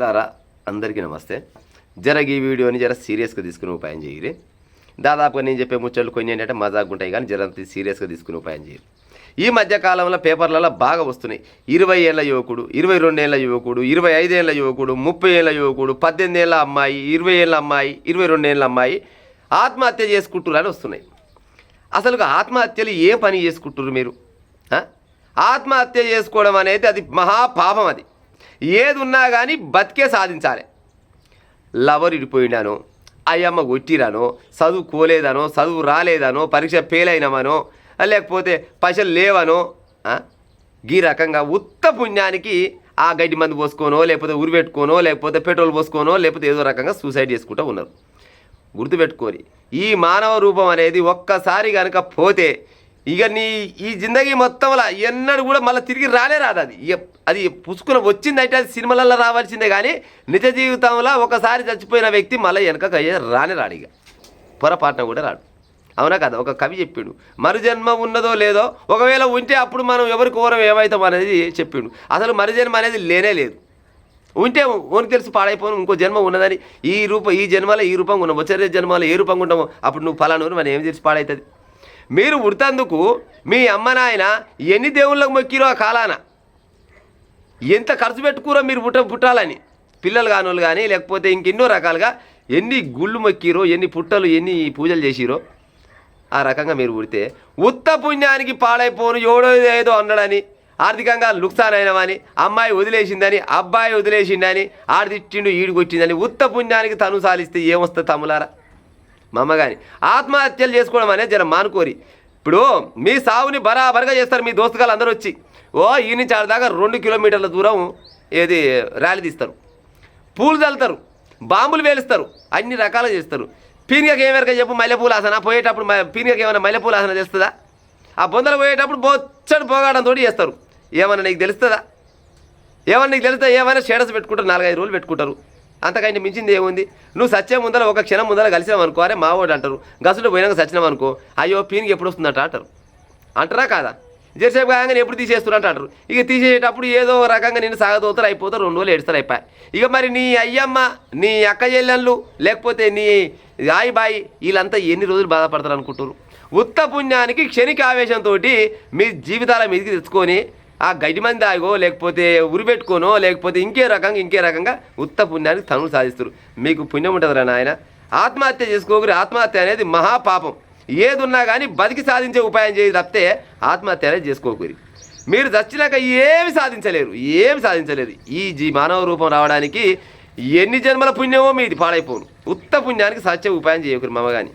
మిత్రులారా అందరికీ నమస్తే. ఈ వీడియోని సీరియస్గా తీసుకునే ఉపాయం చేయరు. దాదాపుగా నేను చెప్పే ముచ్చట్లు కొన్ని ఏంటంటే మజాక్ ఉంటాయి, కానీ సీరియస్గా తీసుకునే ఉపాయం చేయరు. ఈ మధ్య కాలంలో పేపర్లలో బాగా వస్తున్నాయి. 20 ఏళ్ళ యువకుడు, 22 ఏళ్ళ యువకుడు, 25 ఏళ్ళ యువకుడు, 30 ఏళ్ళ యువకుడు, 18 ఏళ్ళ అమ్మాయి, 20 ఏళ్ళ అమ్మాయి, 22 ఏళ్ళ అమ్మాయి ఆత్మహత్య చేసుకుంటున్నారు అని వస్తున్నాయి. అసలు ఆత్మహత్యలు ఏ పని చేసుకుంటున్నారు మీరు? ఆత్మహత్య చేసుకోవడం అనేది అది మహాపాపం. అది ఏది ఉన్నా కానీ బతికే సాధించాలి. లవర్ ఇడిపోయినానో, అయ్యమ్మ కొట్టిరానో, చదువుకోలేదనో, చదువు రాలేదనో, పరీక్ష ఫెయిల్ అయినామనో, లేకపోతే పైసలు లేవనో, ఈ రకంగా ఉత్త పుణ్యానికి ఆ గడ్డి మందు పోసుకోనో, లేకపోతే ఉరిపెట్టుకోనో, లేకపోతే పెట్రోల్ పోసుకోనో, లేకపోతే ఏదో రకంగా సూసైడ్ చేసుకుంటూ ఉన్నారు. గుర్తుపెట్టుకోరి, ఈ మానవ రూపం అనేది ఒక్కసారి కనుక పోతే ఇక ఈ జిందగీ మొత్తంలో ఎన్నడూ కూడా మళ్ళీ తిరిగి రాదు. అది పుసుకుని వచ్చిందంటే అది సినిమాలలో రావాల్సిందే, కానీ నిజ జీవితంలో ఒకసారి చచ్చిపోయిన వ్యక్తి మళ్ళీ వెనక రాడు. ఇక పొరపాటున కూడా రాడు. అవునా కదా? ఒక కవి చెప్పిండు, మరుజన్మ ఉన్నదో లేదో, ఒకవేళ ఉంటే అప్పుడు మనం ఎవరికి ఓరం ఏమవుతాం అనేది చెప్పిండు. అసలు మరుజన్మ అనేది లేనే లేదు. ఉంటే ఓనికి తెలుసు పాడైపోను, ఇంకో జన్మ ఉన్నదని. ఈ జన్మలో ఈ రూపంగా ఉన్నాం, వచ్చే జన్మలో ఏ రూపంగా ఉంటామో అప్పుడు నువ్వు ఫలానూరు మనం ఏం తెలిసి పాడవుతుంది. మీరు ఉడతందుకు మీ అమ్మ నాయన ఎన్ని దేవుళ్ళకు మొక్కిరో ఆ కాలాన, ఎంత ఖర్చు పెట్టుకురో మీరు పుట్టాలని, పిల్లలు కానోళ్ళు కానీ లేకపోతే ఇంకెన్నో రకాలుగా ఎన్ని గుళ్ళు మొక్కిరో, ఎన్ని పుట్టలు, ఎన్ని పూజలు చేసిరో, ఆ రకంగా మీరు పుడితే ఉత్త పుణ్యానికి పాడైపోను ఎవడో ఏదో అన్నాడని, ఆర్థికంగా లుక్సాన్ అయినవని, అమ్మాయి వదిలేసిందని, అబ్బాయి వదిలేసిండని, ఆడితిట్టిండు ఈడు కొట్టిందని ఉత్త పుణ్యానికి తను సాలిస్తే ఏమొస్తుంది తమ్ములారా? మా అమ్మ కానీ ఆత్మహత్యలు చేసుకోవడం అనేది జర మానుకోరి. ఇప్పుడు మీ సావుని బరాబరగా చేస్తారు మీ దోస్తుగాలు అందరూ వచ్చి. ఈ నుంచి ఆడ దాకా 2 కిలోమీటర్ల దూరం ర్యాలీ తీస్తారు, పూలు చల్లుతారు, బాంబులు వేలుస్తారు, అన్ని రకాలుగా చేస్తారు. పీనికకి ఏమేరక చెప్పు, మల్లెపూల ఆసన పోయేటప్పుడు పీనికకి ఏమైనా మల్లెపూల ఆసన తెలుస్తుందా? ఆ బొందలు పోయేటప్పుడు బొచ్చడు పోగాడంతో చేస్తారు. ఏమన్నా నీకు తెలుస్తుందా? నీకు తెలుస్తా? ఏమైనా స్టేటస్ పెట్టుకుంటారు, 4-5 రోజులు పెట్టుకుంటారు. అంతకంటే మించింది ఏముంది? నువ్వు సత్యం ముందర ఒక క్షణం ముందర కలిసినావు అనుకో, అరే మావోడు అంటారు. గసులు పోయినాక సచ్చినాం అనుకో, అయ్యో పీనికి ఎప్పుడు వస్తుందంట అంటారా కాదా? జెర్సేపు కాగానే ఎప్పుడు తీసేస్తున్నట్టు అంటారు. ఇక తీసేటప్పుడు ఏదో రకంగా నేను సాగదోతారు, అయిపోతారు, 2 రోజులు ఏడుస్తారు, అయిపోయి. ఇక మరి నీ అయ్యమ్మ, నీ అక్క చెల్లెళ్ళు, లేకపోతే నీ బాయి వీళ్ళంతా ఎన్ని రోజులు బాధపడతారు అనుకుంటారు? ఉత్త పుణ్యానికి క్షణిక ఆవేశంతో మీ జీవితాల మీదకి తెచ్చుకొని ఆ గడ్డి మంది ఆగో, లేకపోతే ఉరిపెట్టుకోనో, లేకపోతే ఇంకే రకంగా ఉత్త పుణ్యానికి తనులు సాధిస్తారు. మీకు పుణ్యం ఉంటుందిరా నాయన. ఆత్మహత్య చేసుకోకూరి. ఆత్మహత్య అనేది మహాపాపం. ఏదున్నా కానీ బతికి సాధించే ఉపాయం చేసి తప్పితే ఆత్మహత్య అనేది చేసుకోకూరి. మీరు చచ్చినాక ఏమి సాధించలేరు. ఈ మానవ రూపం రావడానికి ఎన్ని జన్మల పుణ్యమో మీది పాడైపోను. ఉత్త పుణ్యానికి సత్య ఉపాయం చేయకూరి మమ్మగాని.